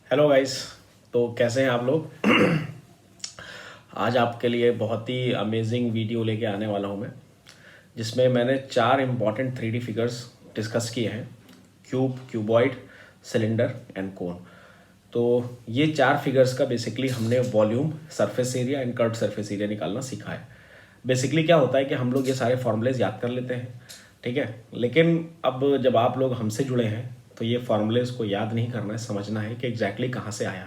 Hello guys. तो कैसे हैं आप लोग? आज आपके लिए बहुत ही अमेजिंग वीडियो लेके आने वाला हूं मैं, जिसमें मैंने 4 इम्पॉर्टेंट 3D फिगर्स डिस्कस किए हैं। क्यूब, क्यूबॉइड, सिलेंडर एंड कोन। तो ये 4 फिगर्स का बेसिकली हमने volume, surface area and curve surface area निकालना सीखा है। बेसिकली क्या होता है कि हम लोग ये सारे फॉर्मूलेज याद कर लेते हैं, ठीक है, लेकिन अब जब आप लोग हमसे जुड़े हैं तो ये फॉर्मूलेज को याद नहीं करना है, समझना है कि एग्जैक्टली कहाँ से आया।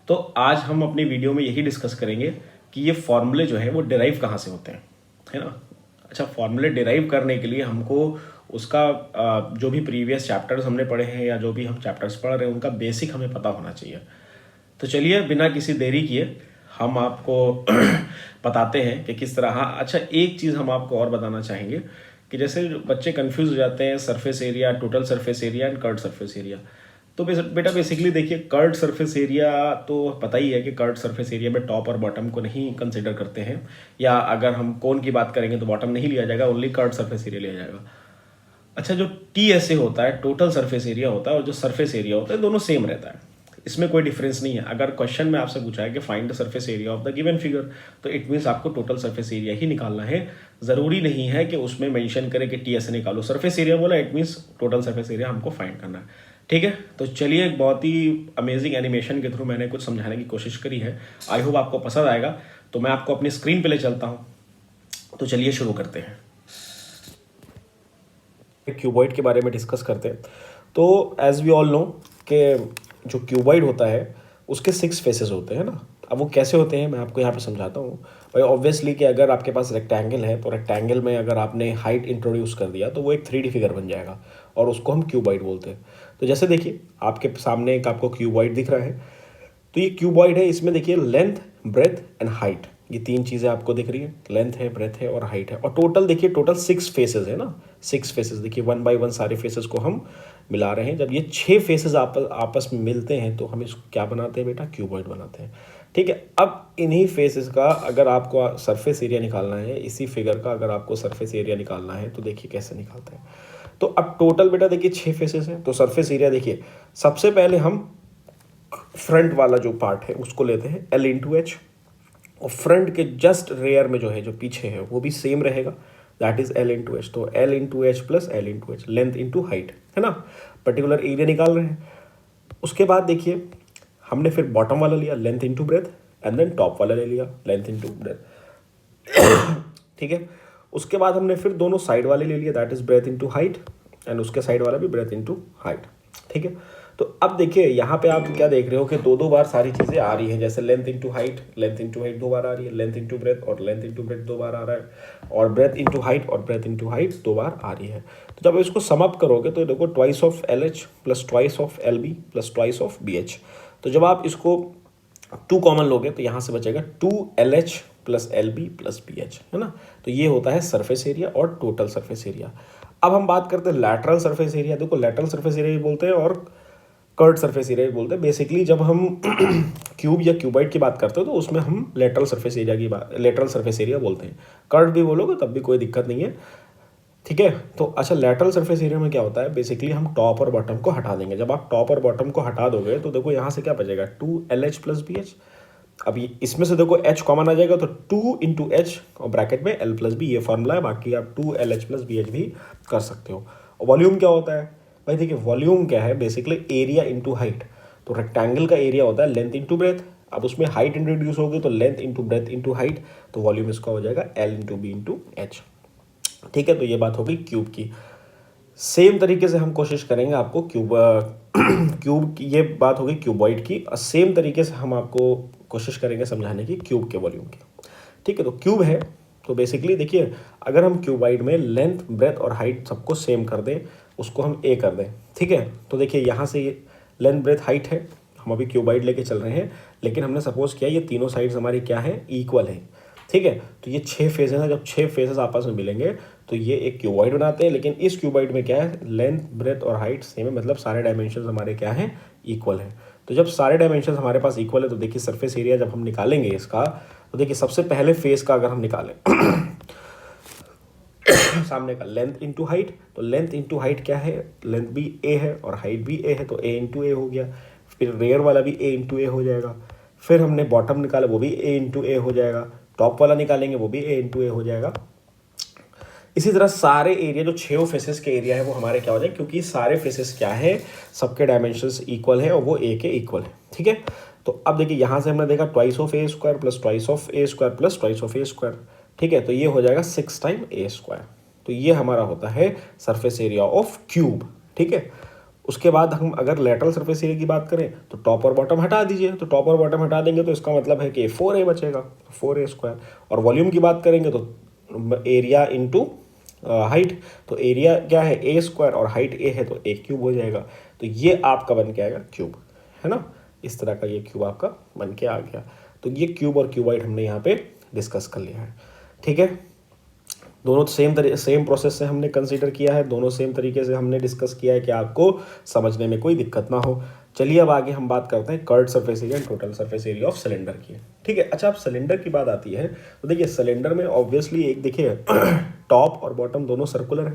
तो आज हम अपनी वीडियो में यही डिस्कस करेंगे कि ये फॉर्मूले जो है वो डिराइव कहाँ से होते हैं, है ना। अच्छा, फॉर्मूले डिराइव करने के लिए हमको उसका जो भी प्रीवियस चैप्टर्स हमने पढ़े हैं या जो भी हम चैप्टर्स पढ़ रहे हैं उनका बेसिक हमें पता होना चाहिए। तो चलिए बिना किसी देरी किए हम आपको बताते हैं कि किस तरह। हाँ, अच्छा, एक चीज़ हम आपको और बताना चाहेंगे कि जैसे बच्चे कंफ्यूज हो जाते हैं surface area, total surface area and curve surface area. तो बेटा बेसिकली देखिए, कर्व सरफेस एरिया तो पता ही है कि कर्व सरफेस एरिया में टॉप और बॉटम को नहीं कंसिडर करते हैं, या अगर हम कोन की बात करेंगे तो बॉटम नहीं लिया जाएगा, ओनली कर्व सरफेस एरिया लिया जाएगा। अच्छा, जो टी एस ए होता है, टोटल सरफेस एरिया होता है, और जो सरफेस एरिया होता है, दोनों सेम रहता है, इसमें कोई डिफरेंस नहीं है। अगर क्वेश्चन में आपसे पूछा है कि find the surface area of the given figure, तो इट मीन्स आपको टोटल सरफेस एरिया ही निकालना है। जरूरी नहीं है कि उसमें मेंशन करे कि टी एस ए निकालो, सरफेस एरिया बोला it means total surface area हमको फाइंड करना है, ठीक है। तो चलिए, एक बहुत ही अमेजिंग एनिमेशन के थ्रू मैंने कुछ समझाने की कोशिश करी है। आई होप आपको पसंद आएगा। तो मैं आपको अपनी स्क्रीन पे ले चलता हूँ। तो चलिए शुरू करते हैं, क्यूबॉइड के बारे में डिस्कस करते हैं। तो एज वी ऑल नो कि जो क्यूबॉइड होता है उसके 6 फेसेस होते हैं ना। अब वो कैसे होते हैं मैं आपको यहाँ पे समझाता हूँ। भाई ऑब्वियसली कि अगर आपके पास रेक्टेंगल है तो रेक्टेंगल में अगर आपने हाइट इंट्रोड्यूस कर दिया तो वो एक 3D फिगर बन जाएगा और उसको हम क्यूबॉइड बोलते हैं। तो जैसे देखिए, आपके सामने एक आपको क्यूबॉइड दिख रहा है। तो ये क्यूबॉइड है, इसमें देखिए लेंथ, ब्रेथ एंड हाइट, ये 3 चीज़ें आपको दिख रही है। लेंथ है, ब्रेथ है और हाइट है। और टोटल देखिए, टोटल 6 फेसेस है ना। 6 फेसेस देखिए, 1 बाय 1 सारे फेसेस को हम मिला रहे हैं। जब ये 6 फेसेस आपस में मिलते हैं तो हम इसको क्या बनाते हैं बेटा? क्यूबॉइड बनाते हैं, ठीक है। अब इन्हीं फेसेस का अगर आपको सरफेस एरिया निकालना है, इसी फिगर का अगर आपको सरफेस एरिया निकालना है तो देखिए कैसे निकालते हैं। तो अब टोटल बेटा देखिए 6 फेसेस हैं, तो सरफेस एरिया देखिए, सबसे पहले हम फ्रंट वाला जो पार्ट है उसको लेते हैं L इंटू एच, और फ्रंट के जस्ट रेयर में जो है, जो पीछे है, वो भी सेम रहेगा, that is L into H. तो L into H plus L into H, length into height, है ना। पर्टिकुलर एरिया निकाल रहे हैं। उसके बाद देखिए, हमने फिर बॉटम वाला लिया length into breadth, and then top वाला ले लिया लेंथ इंटू ब्रेथ, ठीक है। उसके बाद हमने फिर दोनों साइड वाले ले लिया, that is breath into height, and उसके साइड वाला भी ब्रेथ इंटू हाइट, ठीक है। तो अब देखिए यहाँ पे आप क्या देख रहे हो कि दो बार सारी चीज़ें आ रही हैं। जैसे length into height, length into height 2 बार आ रही है, लेंथ इंटू ब्रेथ और लेंथ इंटू ब्रेथ 2 बार आ रहा है, और ब्रेथ इंटू हाइट और ब्रेथ इंटू हाइट 2 बार आ रही है। तो जब इसको सम अप करोगे तो देखो twice of L H plus twice of L B plus twice of B H. तो जब आप इसको 2 कॉमन लोगे तो यहाँ से बचेगा 2LH plus LB plus BH, है ना। तो ये होता है सरफेस एरिया और टोटल सरफेस एरिया। अब हम बात करते हैं लैटरल सरफेस एरिया। देखो, लैटरल सरफेस एरिया भी बोलते हैं और कर्व्ड सरफेस एरिया भी बोलते हैं। बेसिकली जब हम क्यूब या क्यूबॉइड की बात करते हो तो उसमें हम लेटरल सरफेस एरिया की बात, लेटरल सरफेस एरिया बोलते हैं। कर्व्ड भी बोलोगे तब भी कोई दिक्कत नहीं है, ठीक है। तो अच्छा, लेटरल सरफेस एरिया में क्या होता है? बेसिकली हम टॉप और बॉटम को हटा देंगे। जब आप टॉप और बॉटम को हटा दोगे तो देखो यहाँ से क्या बचेगा? 2LH plus BH। अब इसमें से देखो H कॉमन आ जाएगा, तो 2 इंटू एच और ब्रैकेट में L प्लस बी, ये फॉर्मूला है। बाकी आप 2LH प्लस BH भी कर सकते हो। वॉल्यूम क्या होता है भाई? देखिए, वॉल्यूम क्या है? Basically area into height. तो रेक्टेंगल का एरिया होता है लेंथ इंटू ब्रेथ। अब उसमें हाइट इंट्रोड्यूस होगी तो length into breadth into height, तो वॉल्यूम इसका हो जाएगा L into B into H, ठीक है। तो ये बात हो गई क्यूब की। सेम तरीके से हम कोशिश करेंगे आपको क्यूब की, ये बात हो गई क्यूबॉइड की। सेम तरीके से हम आपको कोशिश करेंगे समझाने की क्यूब के वॉल्यूम की, ठीक है। तो क्यूब है तो बेसिकली देखिए, अगर हम क्यूबॉइड में लेंथ, ब्रेथ और हाइट सबको सेम कर दें, उसको हम A कर दें, ठीक है। तो देखिए यहाँ से लेंथ, ब्रेथ, हाइट है, हम अभी क्यूबॉइड लेके चल रहे हैं, लेकिन हमने सपोज किया ये तीनों साइड्स हमारी क्या है? इक्वल है, ठीक है। तो ये 6 फेजेस हैं। जब 6 फेजेस आपस में मिलेंगे तो ये एक क्यूबॉइड बनाते हैं। लेकिन इस क्यूबॉइड में क्या है? लेंथ, ब्रेथ और हाइट सेम है, मतलब सारे डायमेंशन हमारे क्या हैं? इक्वल है। तो जब सारे डायमेंशन हमारे पास इक्वल है तो देखिए सरफेस एरिया जब हम निकालेंगे इसका, तो देखिए सबसे पहले फेस का अगर हम निकालें सामने का लेंथ इंटू हाइट, तो लेंथ इंटू हाइट क्या है? लेंथ भी A है और हाइट भी A है, तो A इंटू A हो गया। फिर रेयर वाला भी ए इंटू ए हो जाएगा, फिर हमने बॉटम निकाला वो भी ए इंटू ए हो जाएगा, टॉप वाला निकालेंगे वो भी ए इंटू ए हो जाएगा। इसी तरह सारे एरिया जो 6 फेसेस के एरिया है वो हमारे क्या हो जाए, क्योंकि सारे फेसेस क्या है, सबके डायमेंशंस इक्वल है और वो ए के इक्वल है। ठीक है, तो अब देखिए यहाँ से हमने देखा twice of A square plus twice of A square plus twice of A square. ठीक है, तो ये हो जाएगा 6 टाइम ए स्क्वायर। तो ये हमारा होता है सरफेस एरिया ऑफ क्यूब। ठीक है, उसके बाद हम अगर लेटरल सरफेस एरिया की बात करें तो टॉप और बॉटम हटा दीजिए, तो टॉप और बॉटम हटा देंगे तो इसका मतलब है कि 4a बचेगा, 4a स्क्वायर। और वॉल्यूम की बात करेंगे तो एरिया इंटू हाइट, तो एरिया क्या है ए स्क्वायर और हाइट ए है तो ए क्यूब हो जाएगा। तो ये आपका बन के आएगा क्यूब, है ना, इस तरह का ये क्यूब आपका बन के आ गया। तो ये क्यूब और क्यूबाइड हमने यहाँ पे डिस्कस कर लिया है। ठीक है, दोनों सेम प्रोसेस से हमने कंसीडर किया है, दोनों सेम तरीके से हमने डिस्कस किया है कि आपको समझने में कोई दिक्कत ना हो। चलिए अब आगे हम बात करते हैं curved surface area and total surface area of cylinder की। ठीक है, अच्छा अब सिलेंडर की बात आती है तो देखिए सिलेंडर में ऑब्वियसली एक देखिए टॉप और बॉटम दोनों सर्कुलर है।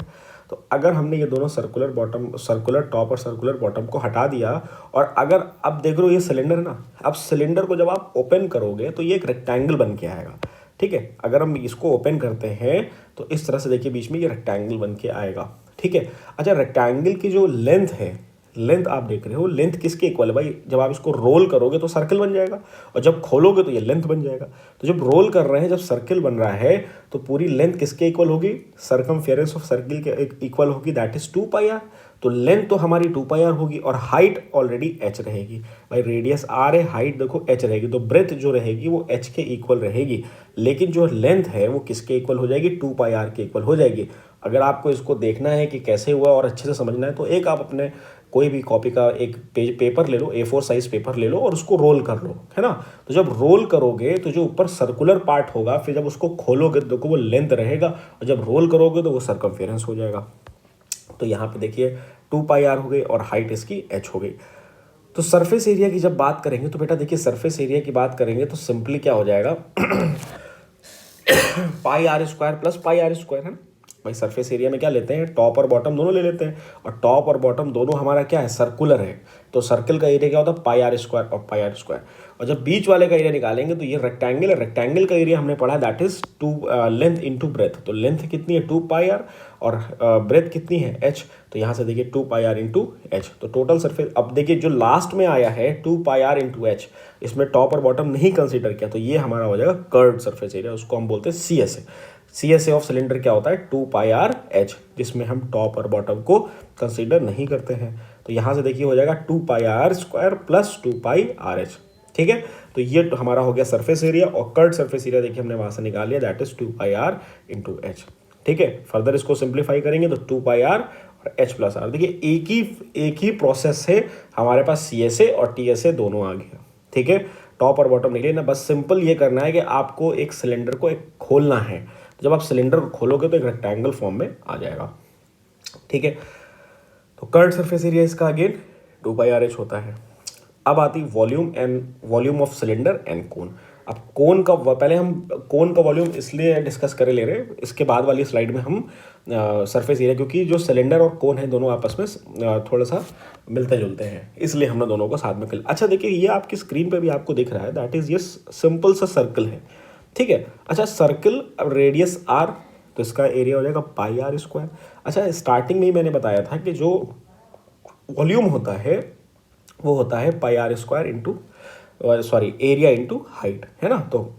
तो अगर हमने ये दोनों सर्कुलर टॉप और सर्कुलर बॉटम को हटा दिया, और अगर अब देख लो ये सिलेंडर है ना, अब सिलेंडर को जब आप ओपन करोगे तो ये एक रेक्टेंगल बन के आएगा। ठीक है, अगर हम इसको ओपन करते हैं तो इस तरह से देखिए बीच में ये रेक्टेंगल बन के आएगा। ठीक है, अच्छा रेक्टेंगल की जो लेंथ है, लेंथ आप देख रहे हो, लेंथ किसके इक्वल है भाई, जब आप इसको रोल करोगे तो सर्कल बन जाएगा और जब खोलोगे तो ये लेंथ बन जाएगा। तो जब रोल कर रहे हैं, जब सर्कल बन रहा है तो पूरी लेंथ किसके इक्वल होगी, सरकमफेरेंस ऑफ सर्कल के इक्वल होगी, दैट इज 2πr। तो लेंथ तो हमारी 2πr होगी और हाइट ऑलरेडी h रहेगी भाई, रेडियस r है, हाइट देखो h रहेगी, तो ब्रेथ जो रहेगी वो h के इक्वल रहेगी, लेकिन जो लेंथ है वो किसके इक्वल हो जाएगी, 2πr के इक्वल हो जाएगी। अगर आपको इसको देखना है कि कैसे हुआ और अच्छे से समझना है तो एक आप अपने कोई भी कॉपी का एक पेपर ले लो, A4 साइज पेपर ले लो और उसको रोल कर लो, है ना। तो जब रोल करोगे तो जो ऊपर सर्कुलर पार्ट होगा, फिर जब उसको खोलोगे तो देखो वो लेंथ रहेगा और जब रोल करोगे तो वो सर्कमफेरेंस हो जाएगा। तो यहाँ पे देखिए 2πr हो गई और हाइट इसकी h हो गई। तो सरफेस एरिया की जब बात करेंगे तो बेटा देखिए सरफेस एरिया की बात करेंगे तो सिंपली क्या हो जाएगा πr square plus πr square, है ना भाई। सरफेस एरिया में क्या लेते हैं, टॉप और बॉटम दोनों ले लेते हैं, और टॉप और बॉटम दोनों हमारा क्या है, सर्कुलर है, तो सर्कल का एरिया क्या होता है, πr स्क्वायर और πr स्क्वायर। और जब बीच वाले का एरिया निकालेंगे तो ये रेक्टेंगल है, रेक्टेंगल का एरिया हमने पढ़ा that is length into breath. तो लेंथ कितनी है 2πr और ब्रेथ कितनी है h, तो यहाँ से देखिए 2πr इंटू h। तो टोटल सरफेस, अब देखिए जो लास्ट में आया है 2πr इंटू h, इसमें टॉप और बॉटम नहीं कंसीडर किया, तो ये हमारा हो जाएगा कर्व्ड सरफेस एरिया, उसको हम बोलते हैं CSA। CSA ऑफ सिलेंडर क्या होता है 2πr h, जिसमें हम टॉप और बॉटम को कंसीडर नहीं करते हैं। तो यहाँ से देखिए हो जाएगा 2πr square plus 2πr h। ठीक है, तो ये तो हमारा हो गया सरफेस एरिया, और कर्व्ड सरफेस एरिया देखिए हमने वहाँ से निकाल लिया that is 2πr into h। ठीक है, फर्दर इसको सिंप्लीफाई करेंगे तो 2πr और h प्लस r। देखिए एक ही प्रोसेस है हमारे पास, CSA और TSA दोनों आ गया। ठीक है, टॉप और बॉटम निकले ना, बस सिंपल ये करना है कि आपको एक सिलेंडर को एक खोलना है। जब आप सिलेंडर को खोलोगे तो एक रेक्टेंगल फॉर्म में आ जाएगा। ठीक है, तो कर्व्ड सरफेस एरिया इसका अगेन 2πr h होता है। अब आती वॉल्यूम ऑफ सिलेंडर एंड कोन। अब कोन का पहले हम कोन का वॉल्यूम इसलिए डिस्कस करे ले रहे हैं, इसके बाद वाली स्लाइड में हम सरफेस एरिया, क्योंकि जो सिलेंडर और कोन है दोनों आपस में थोड़ा सा मिलते जुलते हैं, इसलिए हमने दोनों को साथ में कर। अच्छा देखिए ये आपकी स्क्रीन पे भी आपको दिख रहा है दैट इज ये सिंपल सा सर्कल है। ठीक है, अच्छा सर्कल, अब रेडियस r, तो इसका एरिया हो जाएगा πr स्क्वायर। अच्छा स्टार्टिंग में ही मैंने बताया था कि जो वॉल्यूम होता है वो होता है πr square into area into height, है ना। तो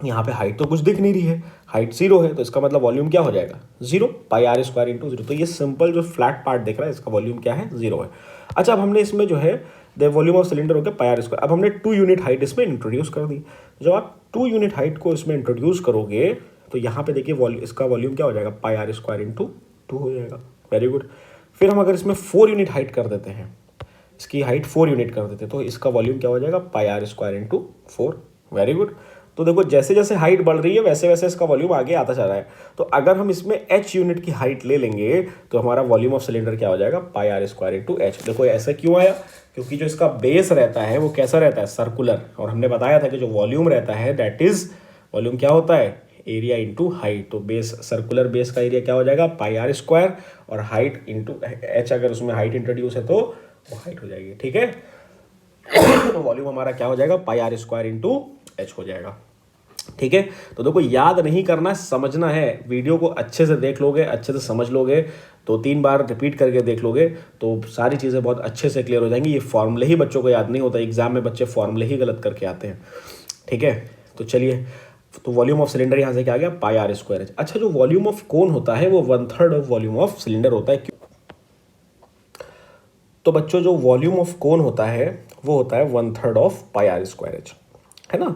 यहाँ पे हाइट तो कुछ दिख नहीं रही है, हाइट 0 है, तो इसका मतलब वॉल्यूम क्या हो जाएगा 0, πr स्क्वायर इंटू 0। तो ये सिंपल जो फ्लैट पार्ट दिख रहा है इसका वॉल्यूम क्या है 0 है। अच्छा अब हमने इसमें जो है द वॉल्यूम ऑफ सिलेंडर हो गया πr स्क्वायर। अब हमने 2 यूनिट हाइट इसमें इंट्रोड्यूस कर दी। जब आप 2 यूनिट हाइट को इसमें इंट्रोड्यूस करोगे तो यहाँ पे देखिए इसका वॉल्यूम क्या हो जाएगा πr स्क्वायर इंटू 2 हो जाएगा। Very good. फिर हम अगर इसमें 4 यूनिट हाइट कर देते हैं, इसकी हाइट 4 यूनिट कर देते हैं, तो इसका वॉल्यूम क्या हो जाएगा πr square into 4। Very good. तो देखो जैसे जैसे हाइट बढ़ रही है वैसे वैसे इसका वॉल्यूम आगे आता जा रहा है। तो अगर हम इसमें h यूनिट की हाइट ले लेंगे तो हमारा वॉल्यूम ऑफ सिलेंडर क्या हो जाएगा πr स्क्वायर इंटू h। देखो ऐसा क्यों आया, क्योंकि जो इसका बेस रहता है वो कैसा रहता है, सर्कुलर, और हमने बताया था कि जो वॉल्यूम रहता है दैट इज वॉल्यूम क्या होता है एरिया इंटू हाइट। तो बेस, सर्कुलर बेस का एरिया क्या हो जाएगा πr स्क्वायर, और हाइट इंटू h, अगर उसमें हाइट इंट्रोड्यूस है तो वो हाइट हो जाएगी। ठीक है, तो वॉल्यूम हमारा क्या हो जाएगा, pi are square into H हो जाएगा। ठीक है, तो देखो याद नहीं करना है, समझना है। वीडियो को अच्छे से देख लोगे, अच्छे से समझ लोगे, 2-3 बार रिपीट करके देख लोगे तो सारी चीज़ें बहुत अच्छे से क्लियर हो जाएंगी। ये फॉर्मूले ही बच्चों को याद नहीं होता, एग्जाम में बच्चे फॉर्मूले ही गलत करके आते हैं। ठीक है, तो चलिए, तो वॉल्यूम ऑफ सिलेंडर यहाँ से क्या आ गया, पाई आर स्क्वायर एच। अच्छा, जो वॉल्यूम ऑफ कोन होता है वो 1/3 ऑफ वॉल्यूम ऑफ सिलेंडर होता है। तो बच्चों जो वॉल्यूम ऑफ कोन होता है वो होता है 1/3 of pi are square H, है ना।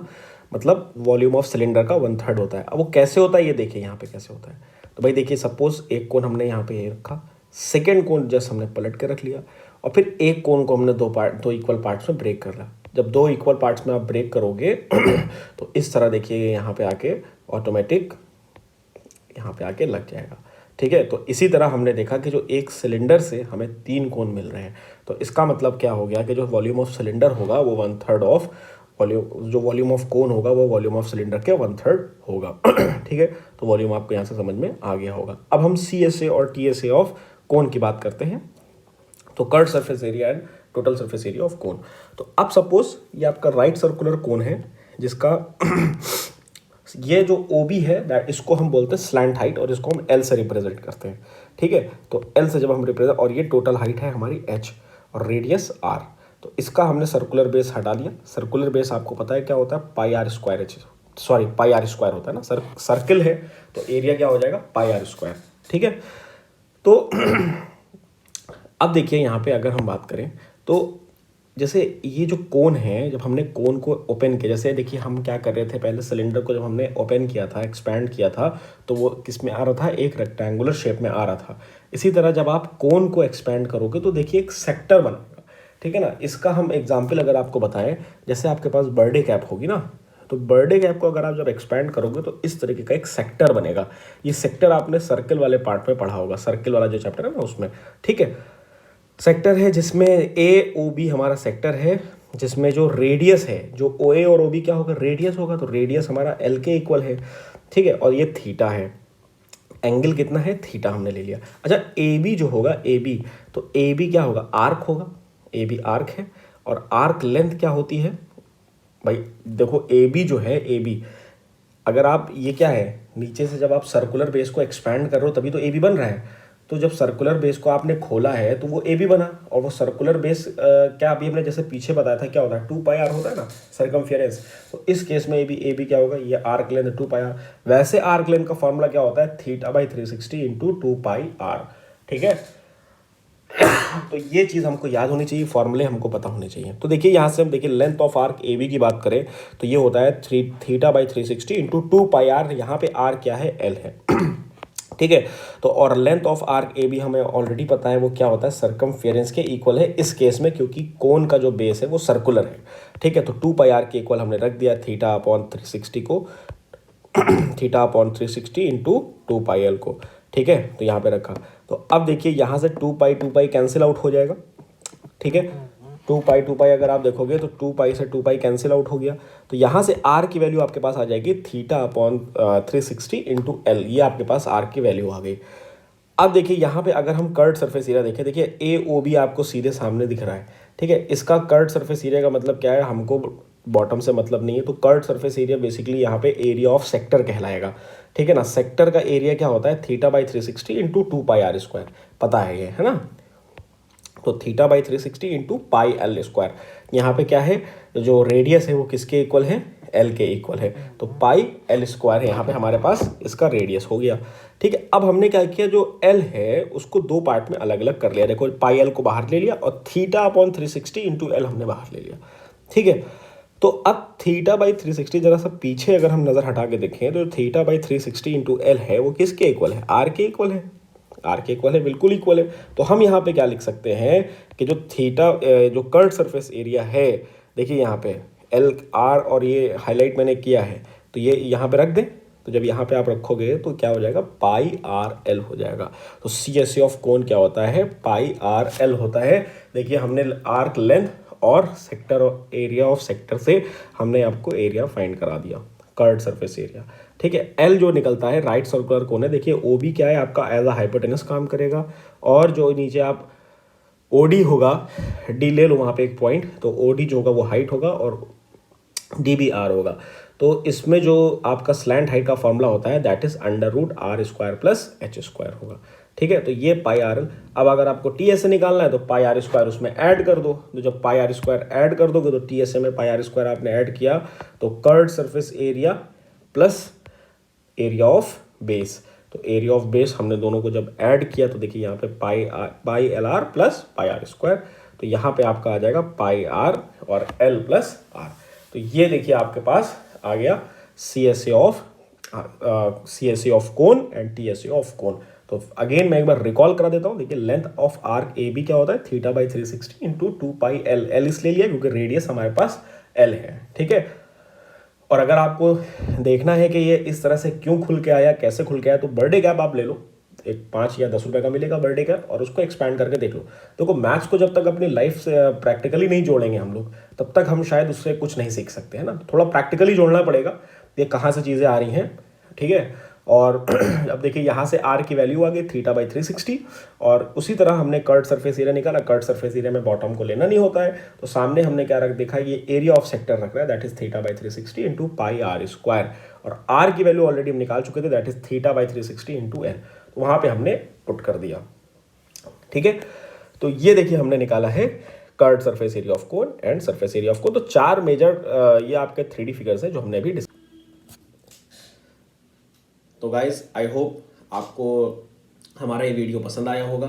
मतलब वॉल्यूम ऑफ सिलेंडर का 1/3 होता है। अब वो कैसे होता है ये देखिए यहाँ पे कैसे होता है। तो भाई देखिए, सपोज एक कोन हमने यहाँ पे ये रखा, सेकेंड कोन जस्ट हमने पलट के रख लिया, और फिर एक कोन को हमने दो इक्वल पार्ट्स में ब्रेक कर लिया। जब 2 इक्वल पार्ट्स में आप ब्रेक करोगे तो इस तरह देखिए यहाँ पे आके ऑटोमेटिक यहाँ पे आके लग जाएगा। ठीक है, तो इसी तरह हमने देखा कि जो एक सिलेंडर से हमें 3 कोन मिल रहे हैं, तो इसका मतलब क्या हो गया कि जो वॉल्यूम ऑफ सिलेंडर होगा वो 1/3 ऑफ वॉल्यूम, जो वॉल्यूम ऑफ कोन होगा वो वॉल्यूम ऑफ सिलेंडर के 1/3 होगा। ठीक है, तो वॉल्यूम आपको यहाँ से समझ में आ गया होगा। अब हम CSA और TSA ऑफ कोन की बात करते हैं। तो curve surface area and total surface area of cone. तो अब सपोज ये आपका राइट सर्कुलर कोन है जिसका ये जो OB है दैट, इसको हम बोलते हैं स्लैंट हाइट, और इसको हम L से रिप्रेजेंट करते हैं। ठीक है, तो L से जब हम रिप्रेजेंट, और ये टोटल हाइट है हमारी H और रेडियस R। तो इसका हमने सर्कुलर बेस हटा लिया। सर्कुलर बेस आपको पता है क्या होता है, pi are square h, sorry pi are square होता है ना। सर्किल है तो एरिया क्या हो जाएगा, पाई आर स्क्वायर। ठीक है, तो अब देखिए यहाँ पे अगर हम बात करें तो जैसे ये जो कोन है, जब हमने कोन को ओपन किया, जैसे देखिए हम क्या कर रहे थे, पहले सिलेंडर को जब हमने ओपन किया था, एक्सपैंड किया था, तो वो किस में आ रहा था, एक रेक्टेंगुलर शेप में आ रहा था। इसी तरह जब आप कोन को एक्सपैंड करोगे तो देखिए एक सेक्टर बनेगा। ठीक है ना, इसका हम एग्जाम्पल अगर आपको बताएं, जैसे आपके पास बर्थडे कैप होगी ना, तो बर्थडे कैप को अगर आप जब एक्सपैंड करोगे तो इस तरीके का एक सेक्टर बनेगा। ये सेक्टर आपने सर्किल वाले पार्ट में पढ़ा होगा, सर्किल वाला जो चैप्टर है ना उसमें। ठीक है, सेक्टर है जिसमें AOB हमारा सेक्टर है, जिसमें जो रेडियस है, जो OA और OB क्या होगा, रेडियस होगा, तो रेडियस हमारा L के इक्वल है। ठीक है, और ये थीटा है, एंगल कितना है, थीटा हमने ले लिया। अच्छा, AB जो होगा, AB, तो AB क्या होगा, आर्क होगा, AB आर्क है, और आर्क लेंथ क्या होती है भाई, देखो AB जो है, AB अगर आप, ये क्या है, नीचे से जब आप सर्कुलर बेस को एक्सपैंड कर रहे हो तभी तो AB बन रहा है। तो जब सर्कुलर बेस को आपने खोला है तो वो AB बना, और वो सर्कुलर बेस क्या अभी हमने जैसे पीछे बताया था क्या होता है, 2πr होता है ना सर्कमफेरेंस। तो इस केस में AB क्या होगा, ये आर्क लेंथ 2πr। वैसे आर्क लेंथ का फॉर्मूला क्या होता है, θ/360 इंटू 2πr। ठीक है, तो ये चीज़ हमको याद होनी चाहिए, फॉर्मूले हमको पता होने चाहिए। तो देखिए यहाँ से हम देखिए लेंथ ऑफ आर्क AB की बात करें तो ये होता है θ/360 इंटू 2πr। यहाँ पे R क्या है, L है। ठीक है, तो और लेंथ ऑफ आर्क AB हमें ऑलरेडी पता है वो क्या होता है, सर्कमफेरेंस के इक्वल है इस केस में, क्योंकि कोन का जो बेस है वो सर्कुलर है। ठीक है, तो 2πr के इक्वल हमने रख दिया θ/360 को, θ/360 इंटू 2πl को। ठीक है, तो यहाँ पे रखा। तो अब देखिए यहाँ से 2π कैंसिल आउट हो जाएगा। ठीक है, 2π अगर आप देखोगे तो 2π से 2π कैंसिल आउट हो गया। तो यहाँ से R की वैल्यू आपके पास आ जाएगी θ/360 इंटू L, ये आपके पास R की वैल्यू आ गई। अब देखिए यहाँ पे अगर हम कर्व्ड सरफेस एरिया देखें, देखिए AOB आपको सीधे सामने दिख रहा है। ठीक है, इसका कर्व्ड सरफेस एरिया का मतलब क्या है, हमको बॉटम से मतलब नहीं है। तो कर्व्ड सरफेस एरिया बेसिकली यहाँ पे एरिया ऑफ सेक्टर कहलाएगा। ठीक है ना, सेक्टर का एरिया क्या होता है, θ/360 इंटू 2πr स्क्वायर, पता है ये, है ना। तो θ/360 इंटू πl स्क्वायर। यहाँ पे क्या है, जो रेडियस है वो किसके इक्वल है, L के इक्वल है। तो πl स्क्वायर है यहाँ पे हमारे पास, इसका रेडियस हो गया। ठीक है, अब हमने क्या किया, जो L है उसको 2 पार्ट में अलग अलग कर लिया। देखो πl को बाहर ले लिया और θ/360 इंटू L हमने बाहर ले लिया। ठीक है, तो अब θ/360 जरा सा पीछे अगर हम नज़र हटा के देखें तो θ/360 इंटू L है वो किसके इक्वल है, R के इक्वल है। R के इक्वल है, बिल्कुल इक्वल है। तो हम यहाँ पे क्या लिख सकते हैं कि जो जो कर्व्ड सरफेस एरिया है, देखिए यहाँ पे L R और ये हाईलाइट मैंने किया है, तो ये यहाँ पे रख दें। तो जब यहाँ पे आप रखोगे तो क्या हो जाएगा, πRL हो जाएगा। तो CSA ऑफ कोन क्या होता है, πRL होता है। देखिए हमने आर्क लेंथ और सेक्टर एरिया ऑफ सेक्टर से हमने आपको एरिया फाइंड करा दिया, कर्व्ड सरफेस एरिया। ठीक है, L जो निकलता है राइट सर्कुलर कोन है। देखिए OB क्या है आपका, एज अ हाइपोटेनस काम करेगा, और जो नीचे आप OD होगा, D ले लो वहाँ पे एक पॉइंट, तो OD जो होगा वो हाइट होगा और D भी R होगा। तो इसमें जो आपका स्लैंट हाइट का फॉर्मूला होता है that is √r² plus h² होगा। ठीक है, तो ये पाई आर एल। अब अगर आपको टी एस ए निकालना है तो पाई आर स्क्वायर उसमें ऐड कर दो, तो जब पाई आर स्क्वायर ऐड कर दोगे तो टी एस ए में पाई आर स्क्वायर आपने ऐड किया तो curved surface area plus area of base. तो एरिया ऑफ बेस हमने दोनों को जब ऐड किया तो देखिए यहाँ पे pi L R plus pi are square, तो यहाँ पे आपका आ जाएगा पाई आर और एल प्लस आर। तो ये देखिए आपके पास आ गया C S A of cone and T S A of cone. तो अगेन मैं एक बार रिकॉल करा देता हूँ। देखिए length of arc A B क्या होता है, θ/360 इंटू 2 एल। एल इसलिए लिया क्योंकि रेडियस हमारे पास एल है। ठीक है, और अगर आपको देखना है कि ये इस तरह से क्यों खुल के आया, कैसे खुल के आया, तो बर्थडे गैप आप ले लो, एक 5 या 10 रुपए का मिलेगा बर्थडे गैप, और उसको एक्सपैंड करके देख लो। देखो मैथ्स को जब तक अपनी लाइफ से प्रैक्टिकली नहीं जोड़ेंगे हम लोग, तब तक हम शायद उससे कुछ नहीं सीख सकते हैं ना। थोड़ा प्रैक्टिकली जोड़ना पड़ेगा, ये कहाँ से चीज़ें आ रही हैं। ठीक है, और अब देखिए यहाँ से आर की वैल्यू आ गई θ/360, और उसी तरह हमने कर्ड सरफेस एरिया निकाला। कर्ड सरफेस एरिया में बॉटम को लेना नहीं होता है, तो सामने हमने क्या रख देखा, ये एरिया ऑफ सेक्टर रख रहा है that is θ/360 into pi are square, और आर की वैल्यू ऑलरेडी हम निकाल चुके थे दैट इज θ/360 इंटू एल, तो वहाँ पे हमने पुट कर दिया। ठीक है, तो ये देखिए हमने निकाला है curved surface area of cone and surface area of cone. तो 4 मेजर ये आपके 3D फिगर्स हैं जो हमने अभी। तो गाइज आई होप आपको हमारा ये वीडियो पसंद आया होगा।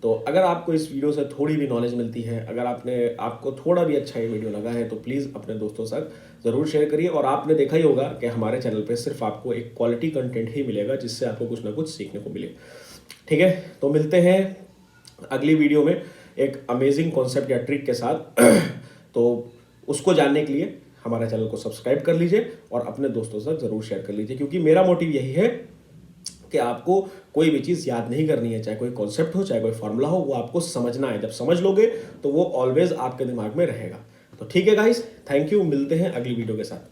तो अगर आपको इस वीडियो से थोड़ी भी नॉलेज मिलती है, अगर आपको थोड़ा भी अच्छा ये वीडियो लगा है, तो प्लीज़ अपने दोस्तों के साथ ज़रूर शेयर करिए। और आपने देखा ही होगा कि हमारे चैनल पे सिर्फ आपको एक क्वालिटी कंटेंट ही मिलेगा जिससे आपको कुछ ना कुछ सीखने को मिले। ठीक है, तो मिलते हैं अगली वीडियो में एक अमेजिंग कॉन्सेप्ट या ट्रिक के साथ। तो उसको जानने के लिए हमारे चैनल को सब्सक्राइब कर लीजिए और अपने दोस्तों से ज़रूर शेयर कर लीजिए, क्योंकि मेरा मोटिव यही है कि आपको कोई भी चीज़ याद नहीं करनी है, चाहे कोई कॉन्सेप्ट हो, चाहे कोई फॉर्मूला हो, वो आपको समझना है। जब समझ लोगे तो वो ऑलवेज आपके दिमाग में रहेगा। तो ठीक है गाइस, थैंक यू, मिलते हैं अगली वीडियो के साथ।